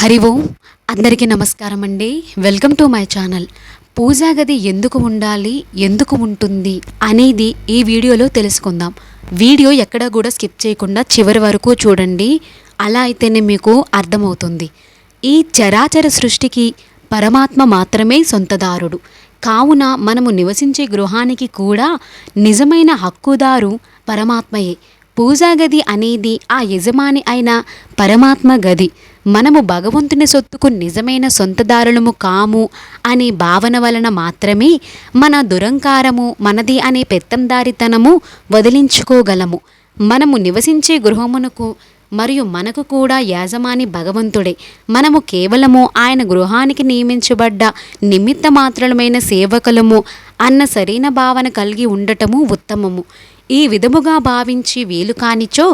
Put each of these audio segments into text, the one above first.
హరి ఓం. అందరికీ నమస్కారం అండి. Welcome to my channel. పూజా గది ఎందుకు ఉండాలి, ఎందుకు ఉంటుంది అనేది ఈ వీడియోలో తెలుసుకుందాం. వీడియో ఎక్కడా కూడా స్కిప్ చేయకుండా చివరి వరకు చూడండి. అలా అయితేనే మీకు అర్థమవుతుంది. ఈ చరాచర సృష్టికి పరమాత్మ మాత్రమే సొంతదారుడు. కావున మనము నివసించే గృహానికి కూడా నిజమైన హక్కుదారు పరమాత్మయే. పూజా గది అనేది ఆ యజమాని అయిన పరమాత్మ గది. మనము భగవంతుని సొత్తుకు నిజమైన సొంతదారులము కాము అనే భావన వలన మాత్రమే మన దురంకారము, మనది అనే పెత్తందారితనము వదిలించుకోగలము. మనము నివసించే గృహమునకు మరియు మనకు కూడా యాజమాని భగవంతుడే. మనము కేవలము ఆయన గృహానికి నియమించబడ్డ నిమిత్త మాత్రమైన సేవకులము అన్న సరైన భావన కలిగి ఉండటము ఉత్తమము. ఈ విధముగా భావించి వీలు కానిచో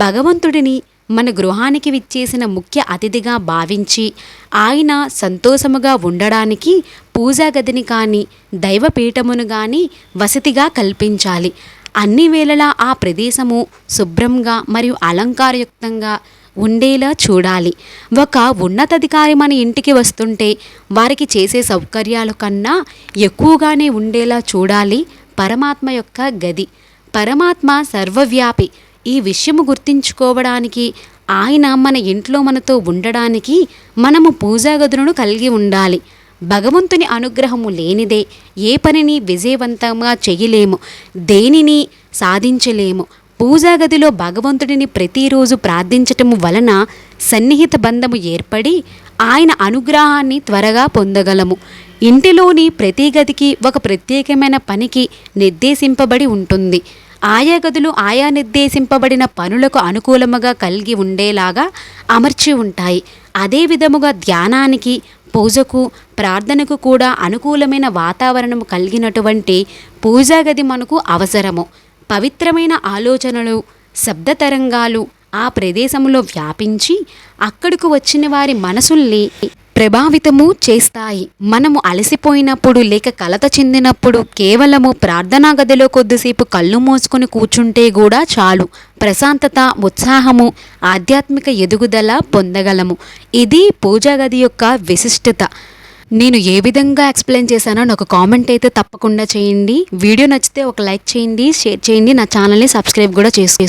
భగవంతుడిని మన గృహానికి విచ్చేసిన ముఖ్య అతిథిగా భావించి ఆయన సంతోషముగా ఉండడానికి పూజా గదిని కానీ దైవపీఠమును కానీ వసతిగా కల్పించాలి. అన్ని వేళలా ఆ ప్రదేశము శుభ్రంగా మరియు అలంకారయుక్తంగా ఉండేలా చూడాలి. ఒక ఉన్నతాధికారి మన ఇంటికి వస్తుంటే వారికి చేసే సౌకర్యాల కన్నా ఎక్కువగానే ఉండేలా చూడాలి పరమాత్మ యొక్క గది. పరమాత్మ సర్వవ్యాపి. ఈ విషయము గుర్తించుకోవడానికి, ఆయన మన ఇంట్లో మనతో ఉండడానికి మనము పూజా గదులను కలిగి ఉండాలి. భగవంతుని అనుగ్రహము లేనిదే ఏ పనిని విజయవంతంగా చేయలేము, దేనిని సాధించలేము. పూజా గదిలో భగవంతుడిని ప్రతిరోజు ప్రార్థించటము వలన సన్నిహిత బంధము ఏర్పడి ఆయన అనుగ్రహాన్ని త్వరగా పొందగలము. ఇంటిలోని ప్రతి గదికి ఒక ప్రత్యేకమైన పనికి నిర్దేశింపబడి ఉంటుంది. ఆయా గదులు ఆయా నిర్దేశింపబడిన పనులకు అనుకూలముగా కలిగి ఉండేలాగా అమర్చి ఉంటాయి. అదే విధముగా ధ్యానానికి, పూజకు, ప్రార్థనకు కూడా అనుకూలమైన వాతావరణం కలిగినటువంటి పూజా గది మనకు అవసరము. పవిత్రమైన ఆలోచనలు, శబ్ద తరంగాలు ఆ ప్రదేశంలో వ్యాపించి అక్కడకు వచ్చిన వారి మనసుల్ని ప్రభావితము చేస్తాయి. మనము అలసిపోయినప్పుడు లేక కలత చెందినప్పుడు కేవలము ప్రార్థనా గదిలో కొద్దిసేపు కళ్ళు మూసుకొని కూర్చుంటే కూడా చాలు, ప్రశాంతత, ఉత్సాహము, ఆధ్యాత్మిక ఎదుగుదల పొందగలము. ఇది పూజా గది యొక్క విశిష్టత. నేను ఏ విధంగా ఎక్స్ప్లెయిన్ చేశానో నాకు కామెంట్ అయితే తప్పకుండా చేయండి. వీడియో నచ్చితే ఒక లైక్ చేయండి, షేర్ చేయండి, నా ఛానల్ని సబ్స్క్రైబ్ కూడా చేసుకోండి.